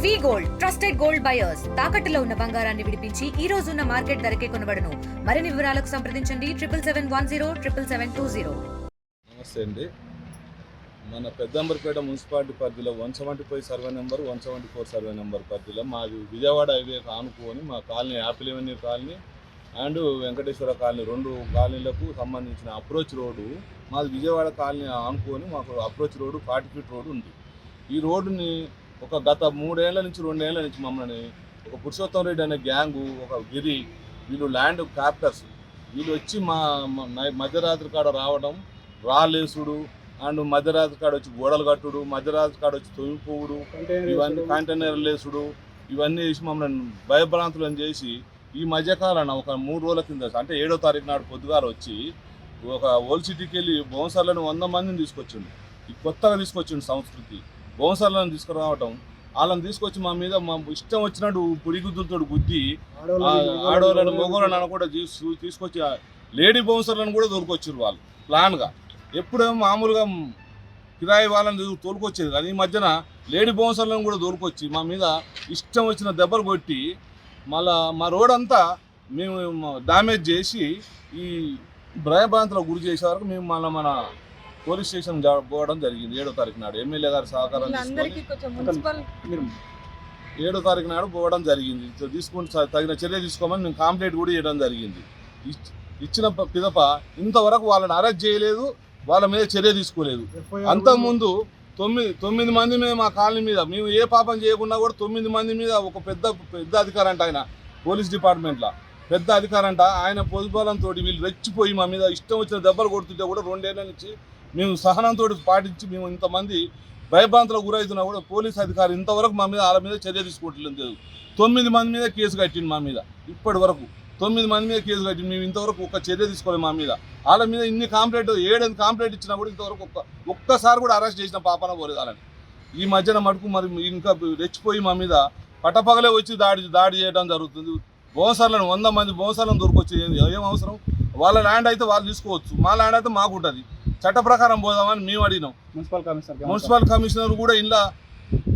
వి gold trusted gold buyers తాకట్టులో ఉన్న బంగారాన్ని విడిపించి ఈ రోజు ఉన్న మార్కెట్ ధరకే కొనబడును. మరిన్ని వివరాలకు సంప్రదించండి 7771077720. నమస్తే అండి. మన పెద్దంబర్పేట మున్సిపాలిటీ పరిధిలో 175 సర్వే నెంబర్ 174 సర్వే నెంబర్ పరిధిలో మాది విజయవాడ హైవే ఆనుకొని మా colony Apple avenue colony and Venkateswara colony రెండు కాలనీలకు సంబంధించిన అప్రోచ్ రోడ్డు మాది విజయవాడ కాలనీ ఆనుకొని మాకు అప్రోచ్ రోడ్డు 40 ఫీట్ రోడ్డు ఉంది. ఈ రోడ్డుని ఒక గత 2 ఏళ్ల నుంచి మమ్మల్ని ఒక పురుషోత్తం రెడ్డి అనే గ్యాంగు, ఒక గిరి, వీళ్ళు ల్యాండ్ క్యాప్టర్స్, వీళ్ళు వచ్చి మా మధ్యరాత్రి కాడ రావడం, రాలేసుడు అండ్ మధ్యరాత్రి కాడ వచ్చి గోడలు కట్టుడు, మధ్యరాత్రి కాడ వచ్చి తొమ్మిపోవుడు, ఇవన్నీ కంటైనర్ లేసుడు, ఇవన్నీ చేసి మమ్మల్ని భయభ్రాంతులను చేసి ఈ మధ్యకాలన ఒక 3 రోజుల కింద అంటే 7వ తారీఖు నాడు పొద్దుగాల వచ్చి ఒక ఓల్డ్ సిటీకి వెళ్ళి బౌన్సర్లను 100 మందిని తీసుకొచ్చిండు. ఈ కొత్తగా తీసుకొచ్చిండు సంస్కృతి బౌన్సర్లను తీసుకురావటం, వాళ్ళని తీసుకొచ్చి మా మీద మా ఇష్టం వచ్చినట్టు పుడిగుద్దులతో గుద్ది ఆడవాళ్ళని మగవాళ్ళని అనకుండా తీసుకొచ్చి లేడీ బౌన్సర్లను కూడా తోలుకొచ్చారు వాళ్ళు ప్లాన్గా. ఎప్పుడేమో మామూలుగా కిరాయి వాళ్ళని తోలుకొచ్చేది కానీ ఈ మధ్యన లేడీ బౌన్సర్లను కూడా తోలుకొచ్చి మా మీద ఇష్టం వచ్చిన దెబ్బలు కొట్టి మళ్ళా మా రోడ్ అంతా మేము డ్యామేజ్ చేసి ఈ భయభ్రాంతులకు గురి చేసే వరకు మేము మళ్ళీ మన పోలీస్ స్టేషన్ పోవడం జరిగింది. 7వ తారీఖు నాడు ఎమ్మెల్యే గారి సహకారం 7వ తారీఖు నాడు పోవడం జరిగింది. తీసుకుని తగిన చర్య తీసుకోమని మేము కంప్లైంట్ కూడా చేయడం జరిగింది. ఇచ్చిన పిదప ఇంతవరకు వాళ్ళని అరెస్ట్ చేయలేదు, వాళ్ళ మీద చర్య తీసుకోలేదు. అంతకుముందు 9 మంది మీద మా కాలనీ మీద మేము ఏ పాపం చేయకుండా కూడా 9 మంది మీద ఒక పెద్ద అధికారి అంట, ఆయన పోలీస్ డిపార్ట్మెంట్లో పెద్ద అధికారి అంట, ఆయన పొదుపాలంతో వీళ్ళు రెచ్చిపోయి మా మీద ఇష్టం వచ్చిన దెబ్బలు కొడుతుంటే కూడా 2 ఏళ్ల నుంచి మేము సహనంతో పాటించి మేము ఇంతమంది భయభ్రాంతులకు గురవుతున్నా కూడా పోలీస్ అధికారి ఇంతవరకు మా మీద వాళ్ళ మీద చర్య తీసుకోవట్లేదు. 9 మంది మీద కేసు కట్టింది మా మీద, ఇప్పటి వరకు 9 మంది మీద కేసు కట్టింది. మేము ఇంతవరకు ఒక్క చర్య తీసుకోలేదు మా మీద. వాళ్ళ మీద ఇన్ని కంప్లైంట్ 7 కంప్లైంట్ ఇచ్చినా కూడా ఇంతవరకు ఒక్కసారి కూడా అరెస్ట్ చేసిన పాపన పోలేదు వాళ్ళని. ఈ మధ్యన మటుకు మరి ఇంకా రెచ్చిపోయి మా మీద పట్టపగలే వచ్చి దాడి చేయడం జరుగుతుంది. బౌన్సర్లను 100 మంది బౌన్సర్లను దొరికొచ్చి ఏం అవసరం? వాళ్ళ ల్యాండ్ అయితే వాళ్ళు తీసుకోవచ్చు, మా ల్యాండ్ అయితే మాకు ఉంటుంది. చట్ట ప్రకారం పోదామని మేము అడిగినాం. మున్సిపల్ కమిషనర్ కూడా ఇలా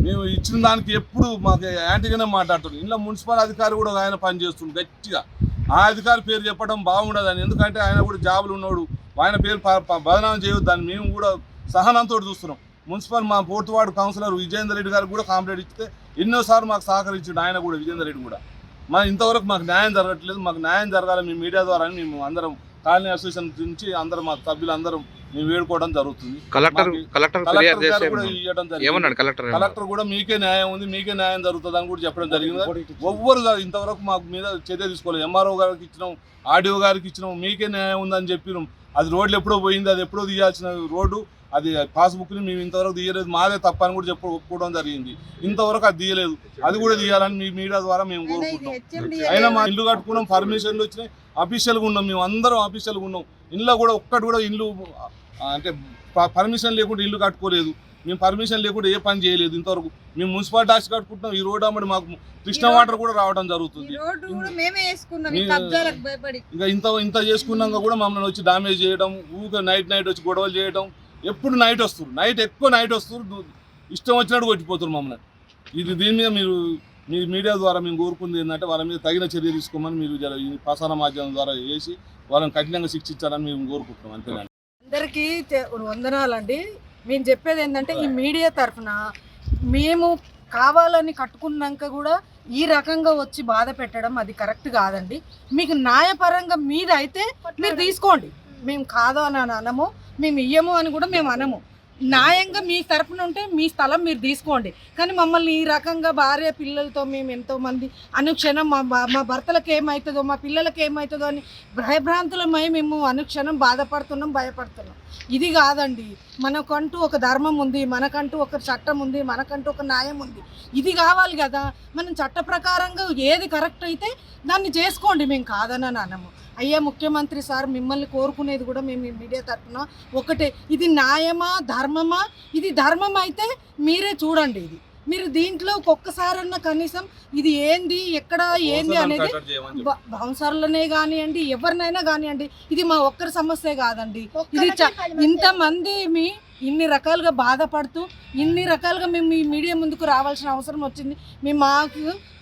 మేము ఇచ్చిన దానికి ఎప్పుడు మాకు యాంటీగానే మాట్లాడుతున్నాం. ఇలా మున్సిపల్ అధికారి కూడా ఆయన పనిచేస్తుంది గట్టిగా. ఆ అధికారి పేరు చెప్పడం బాగుండదని, ఎందుకంటే ఆయన కూడా జాబులు ఉన్నాడు, ఆయన పేరు బదనామం చేయొద్దని మేము కూడా సహనంతో చూస్తున్నాం. మున్సిపల్ మా పోర్టువార్డు కౌన్సిలర్ విజయేందర్ రెడ్డి గారికి కూడా కంప్లైంట్ ఇస్తే ఎన్నోసార్లు మాకు సహకరించాడు ఆయన కూడా, విజయేందర్ రెడ్డి కూడా. ఇంతవరకు మాకు న్యాయం జరగట్లేదు. మాకు న్యాయం జరగాలని మీ మీడియా ద్వారా మేము అందరం కాలనీ అసోసియేషన్ నుంచి అందరం మా సభ్యులు అందరం మేము వేడుకోవడం జరుగుతుంది. కలెక్టర్ కూడా మీకే న్యాయం ఉంది, మీకే న్యాయం జరుగుతుంది అని కూడా చెప్పడం జరిగింది. ఎవ్వరు ఇంతవరకు మాకు మీద చర్య తీసుకోలేదు. ఎంఆర్ఓ గారికి ఇచ్చినాం, ఆర్డీఓ గారికి ఇచ్చినాం, మీకే న్యాయం ఉందని చెప్పినాం. అది రోడ్లు ఎప్పుడో పోయింది, అది ఎప్పుడో తీయాల్సిన రోడ్డు, అది పాస్బుక్ని మేము ఇంతవరకు తీయలేదు, మాదే తప్ప అని కూడా ఒప్పుకోవడం జరిగింది. ఇంతవరకు అది తీయలేదు, అది కూడా తీయాలని మీ మీడియా ద్వారా మేము కోరుకుంటాం. అయినా మా ఇల్లు కట్టుకున్నాం, పర్మిషన్లు వచ్చినాయి, అఫీషియల్గా ఉన్నాం, మేము అందరం అఫీషియల్గా ఉన్నాం. ఇంట్లో కూడా ఒక్కటి కూడా ఇల్లు అంటే పర్మిషన్ లేకుండా ఇల్లు కట్టుకోలేదు, మేము పర్మిషన్ లేకుండా ఏ పని చేయలేదు ఇంతవరకు. మేము మున్సిపాలిటీ ఆస్తి కట్టుకుంటున్నాం. ఈ రోడ్ అమ్మడి మాకు కృష్ణ వాటర్ కూడా రావడం జరుగుతుంది. ఇంకా ఇంత చేసుకున్నాక కూడా మమ్మల్ని వచ్చి డామేజ్ చేయడం, ఊరికే నైట్ వచ్చి గొడవలు చేయడం. ఎప్పుడు నైట్ వస్తారు, ఎక్కువ నైట్ వస్తారు, ఇష్టం వచ్చినట్టు కొట్టిపోతారు మమ్మల్ని. దీని మీద మీరు మీ మీడియా ద్వారా మేము కోరుకుంది ఏంటంటే వాళ్ళ మీద తగిన చర్య తీసుకోమని మీరు ఈ ప్రసార మాధ్యమం ద్వారా చేసి వాళ్ళని కఠినంగా శిక్షించాలని మేము కోరుకుంటున్నాం. అంతేనండి. అందరికీ వందనాలండి. మేము చెప్పేది ఏంటంటే ఈ మీడియా తరఫున మేము కావాలని కట్టుకున్నాక కూడా ఈ రకంగా వచ్చి బాధ పెట్టడం అది కరెక్ట్ కాదండి. మీకు న్యాయపరంగా మీద అయితే మీరు తీసుకోండి, మేము కాదు అని అనము, మేము ఇయ్యము అని కూడా మేము అనము. న్యాయంగా మీ తరఫున ఉంటే మీ స్థలం మీరు తీసుకోండి. కానీ మమ్మల్ని ఈ రకంగా భార్య పిల్లలతో మేము ఎంతోమంది అనుక్షణం మా భర్తలకు ఏమవుతుందో, మా పిల్లలకి ఏమవుతుందో అని భయభ్రాంతులమై మేము అనుక్షణం బాధపడుతున్నాం, భయపడుతున్నాం. ఇది కాదండి. మనకంటూ ఒక ధర్మం ఉంది, మనకంటూ ఒక చట్టం ఉంది, మనకంటూ ఒక న్యాయం ఉంది. ఇది కావాలి కదా. మనం చట్ట ప్రకారంగా ఏది కరెక్ట్ అయితే దాన్ని చేసుకోండి, మేము కాదని అనము. అయ్యా ముఖ్యమంత్రి సార్, మిమ్మల్ని కోరుకునేది కూడా మేము మీడియా తరఫున ఒకటే, ఇది న్యాయమా ధర్మమా? ఇది ధర్మం అయితే మీరే చూడండి, ఇది మీరు దీంట్లో ఒక్కసారన్నా కనీసం ఇది ఏంది ఎక్కడ ఏంది అనేది బౌన్సర్లనే కానివ్వండి ఎవరినైనా కానివ్వండి ఇది మా ఒక్కరి సమస్య కాదండి. ఇది ఇంతమంది ఇన్ని రకాలుగా బాధపడుతూ ఇన్ని రకాలుగా మేము ఈ మీడియా ముందుకు రావాల్సిన అవసరం వచ్చింది.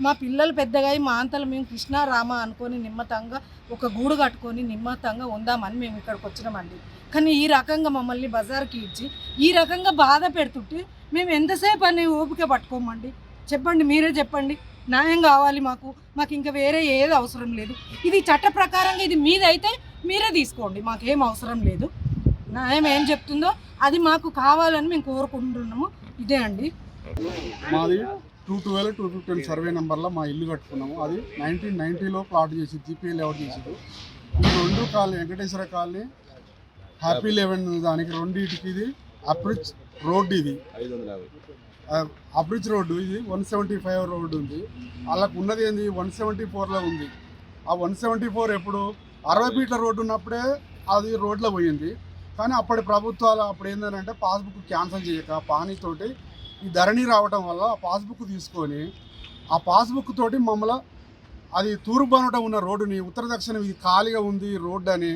మా పిల్లలు పెద్దగా మా అంతలు మేము కృష్ణ రామ అనుకొని నిమ్మతంగా ఒక గూడు కట్టుకొని నిమ్మతంగా ఉందామని మేము ఇక్కడికి వచ్చినామండి. కానీ ఈ రకంగా మమ్మల్ని బజార్కి ఇచ్చి ఈ రకంగా బాధ పెడుతుంటే మేము ఎంతసేపు అని ఓపిక పట్టుకోమండి. చెప్పండి, మీరే చెప్పండి. న్యాయం కావాలి మాకు ఇంకా వేరే ఏది అవసరం లేదు. ఇది చట్ట ప్రకారంగా ఇది మీదైతే మీరే తీసుకోండి, మాకేం అవసరం లేదు. న్యాయం ఏం చెప్తుందో అది మాకు కావాలని మేము కోరుకుంటున్నాము. ఇదే అండి మాది 212-215 సర్వే నెంబర్లో మా ఇల్లు కట్టుకున్నాము. అది 1990లో ప్లాట్ చేసి జీపీ లేఅవుట్ చేసేది. ఈ 2 కాలనీ వెంకటేశ్వర కాలనీ హ్యాపీ 11 దానికి రెండింటికి ఇది అప్రిచ్ రోడ్డు. ఇది అప్రిచ్ రోడ్డు. ఇది 175 రోడ్డు ఉంది. వాళ్ళకు ఉన్నది ఏంది 174లో ఉంది. ఆ 174 ఎప్పుడు 60 ఫీట్ల రోడ్డు ఉన్నప్పుడే అది రోడ్లో పోయింది. కానీ అప్పటి ప్రభుత్వాలు అప్పుడు ఏంటంటే పాస్బుక్ క్యాన్సిల్ చేయక పానీతోటి ఈ ధరణి రావడం వల్ల ఆ పాస్బుక్ తీసుకొని ఆ పాస్బుక్ తోటి మమ్మల్ని అది తూర్పునట ఉన్న రోడ్డుని ఉత్తర దక్షిణం ఇది ఖాళీగా ఉంది రోడ్డు అని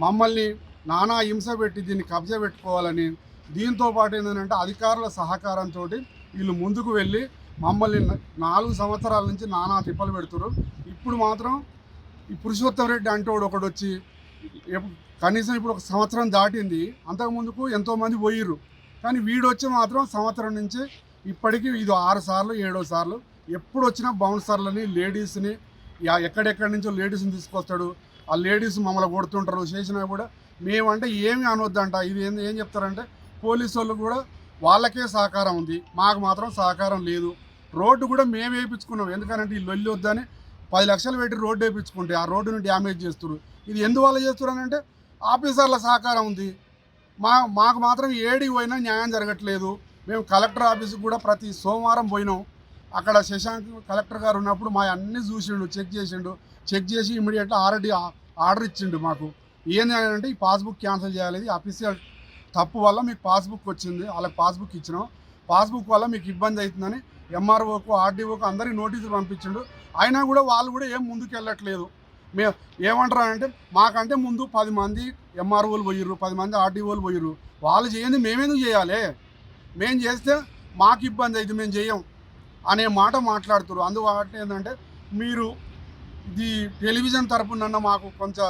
మమ్మల్ని నానా హింస పెట్టి దీన్ని కబ్జా పెట్టుకోవాలని, దీంతో పాటు ఏంటంటే అధికారుల సహకారంతో వీళ్ళు ముందుకు వెళ్ళి మమ్మల్ని 4 సంవత్సరాల నుంచి నానా తిప్పలు పెడుతున్నారు. ఇప్పుడు మాత్రం ఈ పురుషోత్తమ రెడ్డి అంటోడు ఒకడు వచ్చి కనీసం ఇప్పుడు 1 సంవత్సరం దాటింది. అంతకుముందుకు ఎంతోమంది పోయిర్రు. కానీ వీడు వచ్చి మాత్రం సంవత్సరం నుంచి ఇప్పటికీ ఇది 6 సార్లు 7వ సార్లు ఎప్పుడు వచ్చినా బౌన్సర్లని లేడీస్ని ఎక్కడెక్కడి నుంచో లేడీస్ని తీసుకొస్తాడు. ఆ లేడీస్ మమ్మల్ని కొడుతుంటారు. చేసినా కూడా మేమంటే ఏమి అనొద్దంట. ఇది ఏం చెప్తారంటే పోలీసు వాళ్ళు కూడా వాళ్ళకే సహకారం ఉంది, మాకు మాత్రం సహకారం లేదు. రోడ్డు కూడా మేము వేయించుకున్నాం. ఎందుకంటే ఈ లొల్లి వద్దని 10 లక్షలు పెట్టి రోడ్డు వేయించుకుంటే ఆ రోడ్డుని డ్యామేజ్ చేస్తున్నారు. ఇది ఎందువల్ల చేస్తున్నారు అంటే ఆఫీసర్ల సహకారం ఉంది. మాకు మాత్రం ఏడికి పోయినా న్యాయం జరగట్లేదు. మేము కలెక్టర్ ఆఫీస్కి కూడా ప్రతి సోమవారం పోయినాం. అక్కడ శశాంక్ కలెక్టర్ గారు ఉన్నప్పుడు మా అన్నీ చూసిండు, చెక్ చేసి ఇమీడియట్గా ఆర్డర్ ఇచ్చిండు మాకు. ఏంది అంటే ఈ పాస్బుక్ క్యాన్సిల్ చేయాలి, అఫీషియల్ తప్పు వల్ల మీకు పాస్బుక్ వచ్చింది, వాళ్ళకి పాస్బుక్ ఇచ్చినాం, పాస్బుక్ వల్ల మీకు ఇబ్బంది అవుతుందని ఎంఆర్ఓకు ఆర్డీఓకు అందరికీ నోటీసులు పంపించిండు. అయినా కూడా వాళ్ళు కూడా ఏం ముందుకు వెళ్ళట్లేదు. మేము ఏమంటారంటే మాకంటే ముందు 10 మంది ఎంఆర్ఓలు పోయిర్రు, 10 మంది ఆర్డీఓలు పోయిర్రు. వాళ్ళు చేయండి మేమేందుకు చేయాలి, మేము చేస్తే మాకు ఇబ్బంది అయితే మేము చేయం అనే మాట మాట్లాడుతారు. అందువల్ల ఏంటంటే మీరు ఇది టెలివిజన్ తరపున మాకు కొంచెం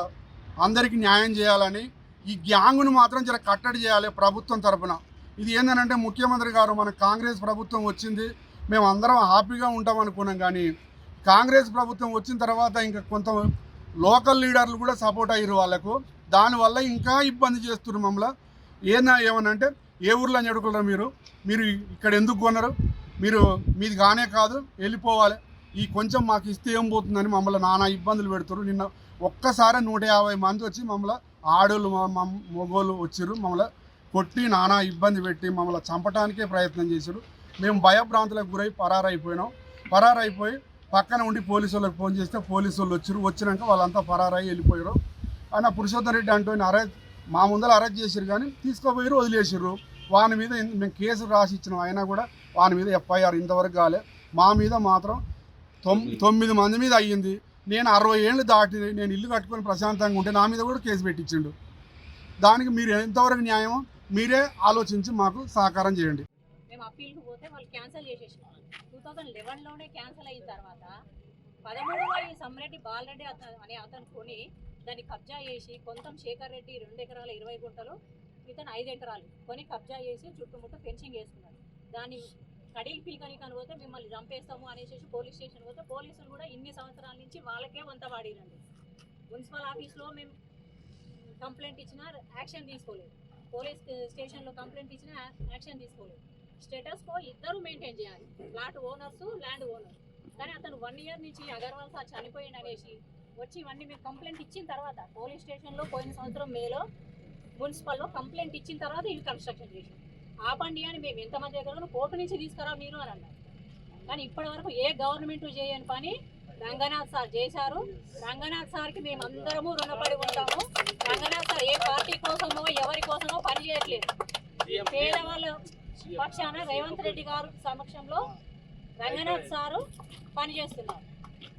అందరికీ న్యాయం చేయాలని, ఈ గ్యాంగును మాత్రం జర కట్టడి చేయాలి ప్రభుత్వం తరపున. ఇది ఏంటంటే ముఖ్యమంత్రి గారు మన కాంగ్రెస్ ప్రభుత్వం వచ్చింది, మేము అందరం హ్యాపీగా ఉంటాం అనుకున్నాం. కానీ కాంగ్రెస్ ప్రభుత్వం వచ్చిన తర్వాత ఇంకా కొంత లోకల్ లీడర్లు కూడా సపోర్ట్ అయ్యారు వాళ్ళకు. దానివల్ల ఇంకా ఇబ్బంది చేస్తున్నారు మమ్మల్ని. ఏమనంటే ఏ ఊర్లో చెడుకున్నారు మీరు ఇక్కడ ఎందుకు కొన్నారు, మీరు మీది కానే కాదు వెళ్ళిపోవాలి, ఈ కొంచెం మాకు ఇస్తే ఏం పోతుందని మమ్మల్ని నానా ఇబ్బందులు పెడుతున్నారు. నిన్న ఒక్కసారి 150 మంది వచ్చి మమ్మల్ని ఆడోళ్ళు మగోళ్ళు వచ్చిర్రు, మమ్మల్ని కొట్టి నానా ఇబ్బంది పెట్టి మమ్మల్ని చంపడానికే ప్రయత్నం చేశారు. మేము భయభ్రాంతులకు గురై పరారైపోయి పక్కన ఉండి పోలీసు వాళ్ళకి ఫోన్ చేస్తే పోలీసు వాళ్ళు వచ్చినాక వాళ్ళంతా పరారై వెళ్ళిపోయారు. ఆయన పురుషోత్తమ రెడ్డి అంటూ మా ముందర అరెస్ట్ చేశారు, కానీ తీసుకుపోయారు, వదిలేసారు. వాని మీద మేము కేసు రాసి ఇచ్చినాం, అయినా కూడా వాని మీద ఎఫ్ఐఆర్ ఇంతవరకు కాలే. మా మీద మాత్రం 9 మంది మీద అయ్యింది. నేను 60 ఏళ్ళు దాటి నేను ఇల్లు కట్టుకొని ప్రశాంతంగా ఉంటే నా మీద కూడా కేసు పెట్టించిండు. దానికి మీరు ఎంతవరకు న్యాయమో మీరే ఆలోచించి మాకు సహకారం చేయండి. మేము అప్పీల్కి పోతే వాళ్ళు క్యాన్సిల్ చేసేసారు. 2011లోనే క్యాన్సిల్ అయిన తర్వాత 13లో ఈ సమ్రెడ్డి బాలరెడ్డి అనే అతను కొని దాన్ని కబ్జా చేసి కొంతం శేఖర్ రెడ్డి 2 ఎకరాల 20 గుంటలు, ఇతను 5 ఎకరాలు కొని కబ్జా చేసి చుట్టుముట్టు ఫెన్సింగ్ వేసుకున్నారు. దాన్ని కడీలు పీకని పోతే మిమ్మల్ని చంపేస్తాము అనేసి పోలీస్ స్టేషన్ పోతే పోలీసులు కూడా ఇన్ని సంవత్సరాల నుంచి వాళ్ళకే వంత వాడిరండి. మున్సిపల్ ఆఫీస్లో మేము కంప్లైంట్ ఇచ్చినా యాక్షన్ తీసుకోలేదు, పోలీస్ స్టేషన్లో కంప్లైంట్ ఇచ్చినా యాక్షన్ తీసుకోలేదు. స్టేటస్ కో ఇద్దరు మెయింటైన్ చేయాలి, ప్లాట్ ఓనర్స్ ల్యాండ్ ఓనర్. కానీ అతను 1 ఇయర్ నుంచి అగర్వాల్ సార్ చనిపోయింది అనేసి వచ్చి ఇవన్నీ మేము కంప్లైంట్ ఇచ్చిన తర్వాత పోలీస్ స్టేషన్లో పోయిన సంవత్సరం మేలో మున్సిపల్లో కంప్లైంట్ ఇచ్చిన తర్వాత ఇవి కన్స్ట్రక్షన్ చేసాం. ఆపండి అని మేము ఎంతమంది దగ్గర కోర్టు నుంచి తీసుకురా మీరు అని అన్నారు. కానీ ఇప్పటి వరకు ఏ గవర్నమెంట్ చేయని పని రంగనాథ్ సార్ చేశారు. రంగనాథ్ సార్కి మేము అందరము రుణపడి ఉంటాము. రంగనాథ్ సార్ ఏ పార్టీ కోసమో ఎవరి కోసమో పని చేయట్లేదు. పేదవాళ్ళు పక్షాన రేవంత్ రెడ్డి గారు సమక్షంలో రంగనాథ్ సారు పనిచేస్తున్నారు.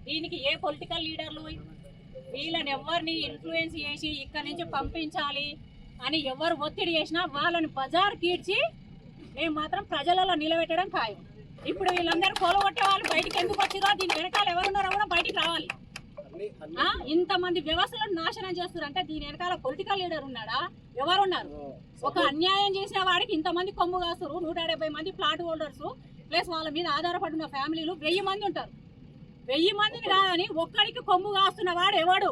దీనికి ఏ పొలిటికల్ లీడర్లు వీళ్ళని ఎవరిని ఇన్ఫ్లుయెన్స్ చేసి ఇక్కడి నుంచి పంపించాలి అని ఎవరు ఒత్తిడి చేసినా వాళ్ళని బజార్ కీడ్చి మేము మాత్రం ప్రజలలో నిలబెట్టడం ఖాయం. ఇప్పుడు వీళ్ళందరూ కొలగొట్టే వాళ్ళు బయటికి ఎందుకు వచ్చిరో, దీని వెనకాల ఎవరున్నారో కూడా బయటికి రావాలి. ఇంతమంది వ్యవస్థలను నాశనం చేస్తారు అంటే దీని వెనకాల పొలిటికల్ లీడర్ ఉన్నాడా, ఎవరున్నారు? ఒక అన్యాయం చేసిన వాడికి ఇంతమంది కొమ్ము కాస్తారు. 170 మంది ప్లాట్ హోల్డర్స్ ప్లస్ వాళ్ళ మీద ఆధారపడిన ఫ్యామిలీలు 1000 మంది ఉంటారు. 1000 మందిని కాదని ఒక్కడికి కొమ్ము కాస్తున్న వాడు ఎవడు?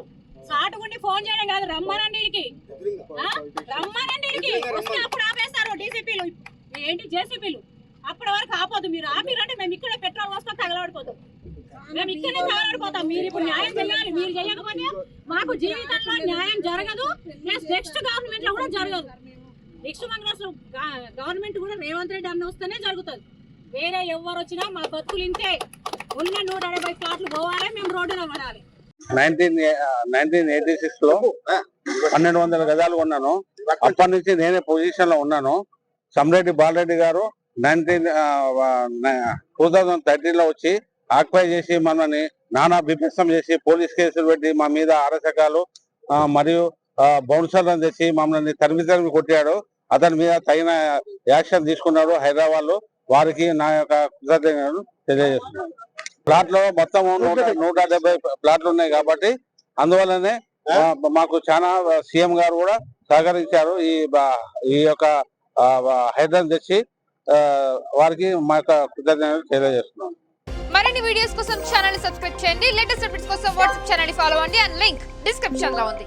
సాటుకుండి ఫోన్ చేయడం కాదు, రమ్మనండి వస్తే అప్పుడు ఆపేస్తారు డీసీపీలు ఏంటి జేసీపీలు. అప్పటి వరకు ఆపోదు. మీరు ఆపిరంటే మేము ఇక్కడే పెట్రోల్ పోసుకొని తగలబడిపోతాం. మేము ఇక్కడే తగలబడిపోతాం. మీరు ఇప్పుడు న్యాయం చేయాలి. మీరు చేయకపోతే మాకు జీవితంలో న్యాయం జరగదు. ప్లస్ నెక్స్ట్ గవర్నమెంట్ లో కూడా జరగదు. నెక్స్ట్ కాంగ్రెస్ గవర్నమెంట్ కూడా రేవంత్ రెడ్డి అన్న వస్తేనే జరుగుతుంది. వేరే ఎవరు వచ్చినా మా బతుకులు ఇంతే. ఉన్న 170 ప్లాట్లు పోవాలి, మేము రోడ్డులో పడాలి. 1986 లో 1200 గజాలు కొన్నాను. అప్పటి నుంచి నేనే పొజిషన్ లో ఉన్నాను. సమ్రెడ్డి బాలరెడ్డి గారు 2013 లో వచ్చి ఆక్యుపై చేసి మనని నానా బిభత్సం చేసి పోలీస్ కేసులు పెట్టి మా మీద అరచకాలు మరియు బౌన్సర్లను తెచ్చి మమ్మల్ని తరిమి కొట్టాడు. అతని మీద తగిన యాక్షన్ తీసుకున్నారు హైదరాబాద్ లో. వారికి నా యొక్క కృతజ్ఞతలు తెలియజేస్తున్నాను. ప్లాట్ లో మొత్తం 170 ప్లాట్లు ఉన్నాయి కాబట్టి అందువల్లనే మాకు చాలా సీఎం గారు కూడా సహకరించారు. ఈ యొక్క హైదరాబాద్ తెచ్చి వారికి మా యొక్క కృతజ్ఞతలు తెలియజేస్తున్నాం. మరిన్ని వీడియోస్ కోసం ఛానల్ సబ్స్క్రైబ్ చేయండి. లేటెస్ట్ అప్డేట్స్ కోసం వాట్సాప్ ఛానల్ ఫాలో అవ్వండి. అండ్ లింక్ డిస్క్రిప్షన్ లో ఉంది.